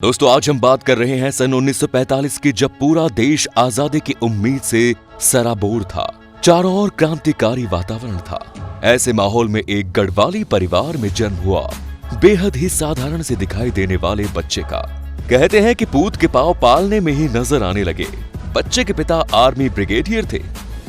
दोस्तों आज हम बात कर रहे हैं सन 1945 की, जब पूरा देश आजादी की उम्मीद से सराबोर था। चारों ओर क्रांतिकारी वातावरण था। ऐसे माहौल में एक गढ़वाली परिवार में जन्म हुआ बेहद ही साधारण से दिखाई देने वाले बच्चे का। कहते हैं कि पूत के पांव पालने में ही नजर आने लगे। बच्चे के पिता आर्मी ब्रिगेडियर थे,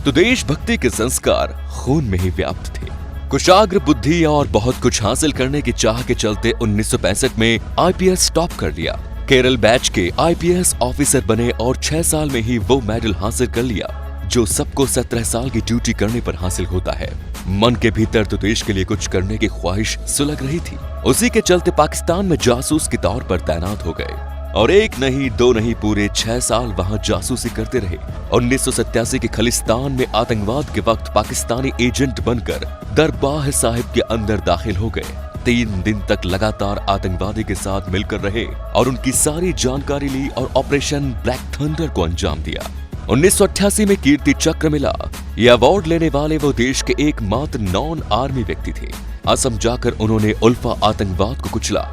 तो देशभक्ति के संस्कार खून में ही व्याप्त थे। कुशाग्र बुद्धि और बहुत कुछ हासिल करने की चाह के चलते 1965 में आईपीएस टॉप कर लिया। केरल बैच के आईपीएस ऑफिसर बने और 6 साल में ही वो मेडल हासिल कर लिया जो सबको 17 साल की ड्यूटी करने पर हासिल होता है। मन के भीतर तो देश के लिए कुछ करने की ख्वाहिश सुलग रही थी। उसी के चलते पाकिस्तान में जासूस के तौर पर तैनात हो गए और 1 नहीं 2 नहीं पूरे 6 साल वहां जासूसी करते रहे। 1987 के खलिस्तान में आतंकवाद के वक्त पाकिस्तानी एजेंट बनकर दरबार साहिब के अंदर दाखिल हो गए। 3 दिन तक लगातार आतंकवादी के साथ मिलकर रहे और उनकी सारी जानकारी ली और ऑपरेशन ब्लैक थंडर को अंजाम दिया। 1988 में कीर्ति चक्र मिला। यह अवार्ड लेने वाले वो देश के एकमात्र नॉन आर्मी व्यक्ति थे। असम जाकर उन्होंने उल्फा आतंकवाद को कुचला।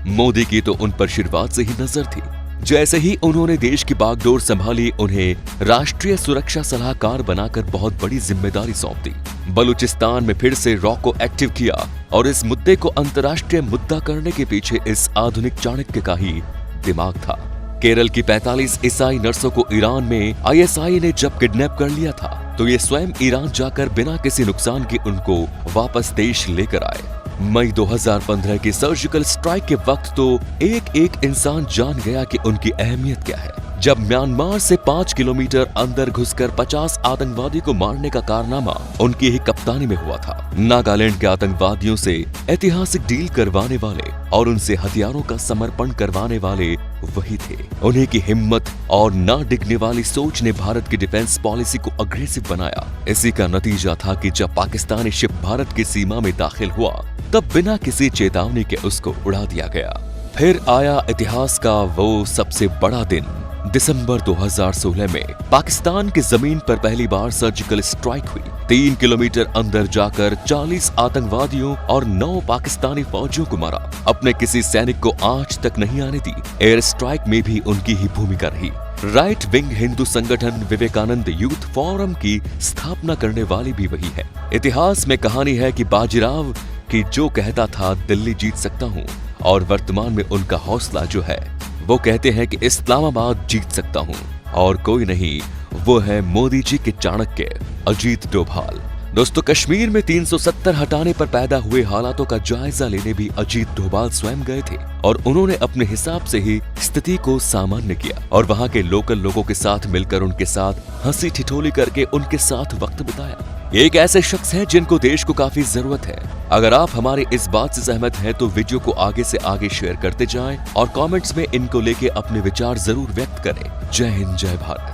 मोदी की तो उन पर आशीर्वाद से ही नजर थी। जैसे ही उन्होंने देश की बागडोर संभाली, उन्हें राष्ट्रीय सुरक्षा सलाहकार बनाकर बहुत बड़ी जिम्मेदारी सौंप दी। बलूचिस्तान में फिर से रॉ को एक्टिव किया और इस मुद्दे को अंतर्राष्ट्रीय मुद्दा करने के पीछे इस आधुनिक चाणक्य का ही दिमाग था। केरल की 45 ईसाई नर्सों को ईरान में आईएसआई ने जब किडनैप कर लिया था, तो ये स्वयं ईरान जाकर बिना किसी नुकसान के उनको वापस देश लेकर आए। मई 2015 की सर्जिकल स्ट्राइक के वक्त तो एक इंसान जान गया कि उनकी अहमियत क्या है, जब म्यांमार से 5 किलोमीटर अंदर घुसकर 50 आतंकवादी को मारने का कारनामा उनकी ही कप्तानी में हुआ था। नागालैंड के आतंकवादियों से ऐतिहासिक डील करवाने वाले और उनसे हथियारों का समर्पण करवाने वाले वही थे। उन्हीं की हिम्मत और ना डिगने वाली सोच ने भारत की डिफेंस पॉलिसी को अग्रेसिव बनाया। इसी का नतीजा था कि जब पाकिस्तानी शिप भारत की सीमा में दाखिल हुआ, तब बिना किसी चेतावनी के उसको उड़ा दिया गया। फिर आया इतिहास का वो सबसे बड़ा दिन। दिसंबर 2016 में पाकिस्तान की जमीन पर पहली बार सर्जिकल स्ट्राइक हुई। 3 किलोमीटर अंदर जाकर 40 आतंकवादियों और 9 पाकिस्तानी फौजियों को मारा। अपने किसी सैनिक को आंच तक नहीं आने दी। एयर स्ट्राइक में भी उनकी ही भूमिका रही। राइट विंग हिंदू संगठन विवेकानंद यूथ फोरम की स्थापना करने वाली भी वही है। इतिहास में कहानी है कि बाजीराव कि जो कहता था दिल्ली जीत सकता हूँ, और वर्तमान में उनका हौसला जो है वो कहते हैं कि इस्लामाबाद जीत सकता हूँ, और कोई नहीं, वो है मोदी जी के चाणक्य अजीत डोभाल। दोस्तों, कश्मीर में 370 हटाने पर पैदा हुए हालातों का जायजा लेने भी अजीत डोभाल स्वयं गए थे और उन्होंने अपने हिसाब से ही स्थिति को सामान्य किया और वहां के लोकल लोगों के साथ मिलकर उनके साथ हंसी ठिठोली करके उनके साथ वक्त बिताया। ये एक ऐसे शख्स हैं जिनको देश को काफी जरूरत है। अगर आप हमारी इस बात से सहमत हैं तो वीडियो को आगे से आगे शेयर करते जाएं और कमेंट्स में इनको लेके अपने विचार जरूर व्यक्त करें। जय हिंद, जय भारत।